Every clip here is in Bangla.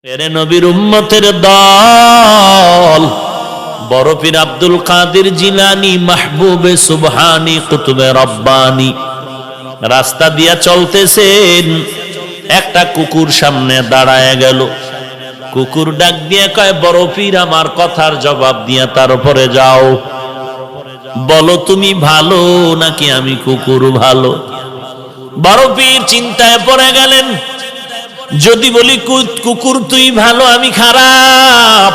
এরে নবীর উম্মতের দল, বড় পীর আব্দুল কাদের জিলানী, মাহবুবে সুবহানী, কুতুবে রব্বানী রাস্তা দিয়া চলতেছেন। একটা কুকুর সামনে দাঁড়ায় গেল। কুকুর ডাক দিয়ে কয়, বড় পীর আমার কথার জবাব দিয়া তারপরে যাও, বলো তুমি ভালো নাকি আমি কুকুর ভালো? বড় পীর চিন্তায় পড়ে গেলেন, যদি বলি কুকুর তুই ভালো আমি খারাপ,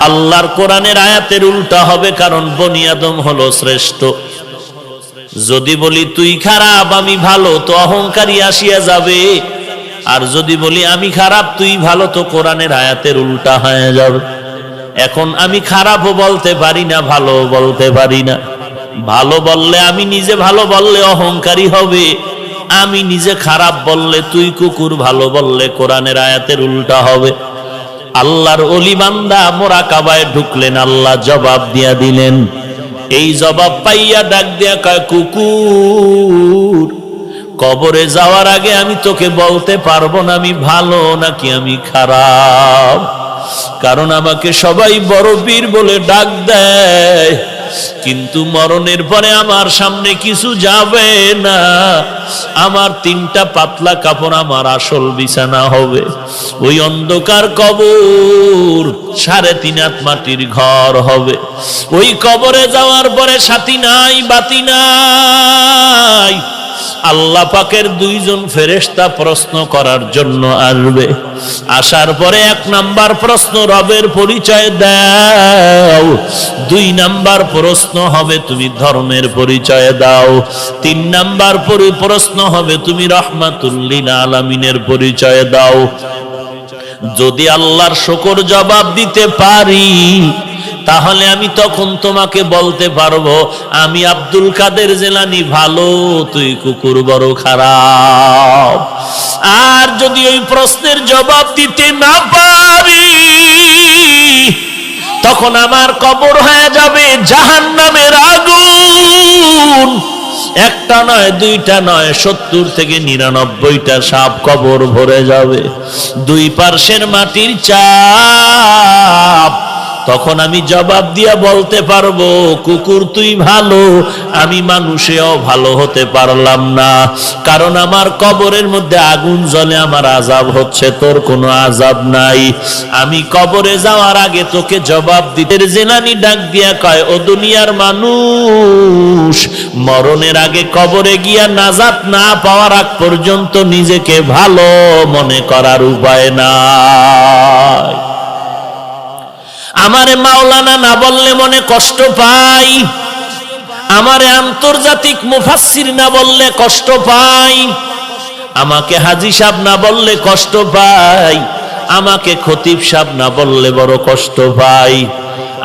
আল্লাহর কোরআনের আয়াতের উল্টা হবে, কারণ বনি আদম হলো শ্রেষ্ঠ। যদি বলি তুই খারাপ আমি ভালো, তো অহংকারী আসিয়া যাবে। আর যদি বলি আমি খারাপ তুই ভালো, তো কোরআনের আয়াতের উল্টা হয়ে যাবে। এখন আমি খারাপও বলতে পারি না, ভালো বলতে পারি না। ভালো বললে আমি নিজে ভালো বললে অহংকারী হবে, আমি নিজে খারাপ বললে তুই কুকুর, ভালো বললে কোরআনের আয়াতের উল্টা হবে। আল্লাহর ওলি বান্দা মোরাকাবায় ঢুকলেন, আল্লাহ জবাব দিয়া দিলেন। এই জবাব পাইয়া ডাক দিয়া কয়, কুকুর কবরে যাওয়ার আগে আমি তোকে বলতে পারবো না আমি ভালো নাকি আমি খারাপ, কারণ আমাকে সবাই বড় পীর বলে ডাক দেয়, কিন্তু মরণের পরে আমার সামনে কিছু যাবে না। আমার তিনটা পাতলা কাপড় আমার আসল বিছানা হবে। ওই অন্ধকার কবর 3.5 হাত মাটির ঘর হবে। ওই কবরে যাওয়ার পরে সাথী নাই, বাতি নাই। আল্লাহ পাকের 2 জন ফেরেশতা প্রশ্ন করার জন্য আসবে। আসার পরে 1 নাম্বার প্রশ্ন, রবের পরিচয় দাও। 2 নাম্বার প্রশ্ন হবে, তুমি ধর্মের পরিচয় দাও। 3 নাম্বার প্রশ্ন হবে, তুমি রাহমাতুল লিল আলামিনের পরিচয় দাও। যদি আল্লাহর শুকর জবাব দিতে পারি, তাহলে আমি তখন তোমাকে বলতে পারবো আমি আব্দুল কাদের জিলানী ভালো, তুই কুকুর বড় খারাপ। আর যদি ওই প্রশ্নের জবাব দিতে না পারি, তখন আমার কবর হয়ে যাবে জাহান্নামের আগুন। 1টা নয়, 2টা নয়, 70 থেকে 99টা সাপ কবর ভরে যাবে। 2 পার্শ্বের মাটির চাপ। তখন আমি জবাব দিয়া বলতে পারবো, কুকুর তুই ভালো, আমি মানুষেও ভালো হতে পারলাম না, কারণ আমার কবরের মধ্যে আগুন জ্বলে, আমার আযাব হচ্ছে, তোর কোনো আযাব নাই। আমি কবরে যাওয়ার আগে তোকে জবাব দিতে। জিলানী ডাক দিয়া কয়, ও দুনিয়ার মানুষ, মরণের আগে কবরে গিয়া নাজাত না পাওয়ার আগ পর্যন্ত নিজেকে ভালো মনে করার উপায় নাই। আমারে মাওলানা না বললে মনে কষ্ট পাই, আমারে আন্তর্জাতিক মুফাসসির না বললে কষ্ট পাই, আমাকে হাজী সাহেব না বললে কষ্ট পাই, আমাকে খতিব সাহেব না বললে বড় কষ্ট পাই।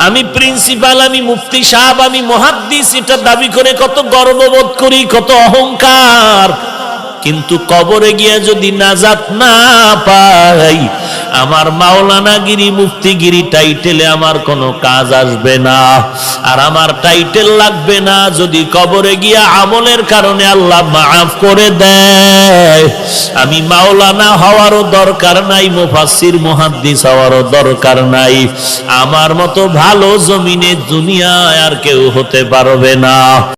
আমি প্রিন্সিপাল, আমি মুফতি সাহেব, আমি মুহাদ্দিস, এটা দাবি করে কত গর্ববোধ করি, কত অহংকার। কিন্তু কবরে গিয়া যদি নাজাত না পাই, আমার মাওলানাগিরি, মুফতিগিরি টাইটেলে আমার কোনো কাজ আসবে না। আর আমার টাইটেল লাগবে না যদি কবরে গিয়া আমলের কারণে আল্লাহ মাফ করে দেয়। আমি মাওলানা হওয়ারও দরকার নাই, মুফাসসির মুহাদ্দিস হওয়ারও দরকার নাই। আমার মতো ভালো জমিনে দুনিয়ায় আর কেউ হতে পারবে না।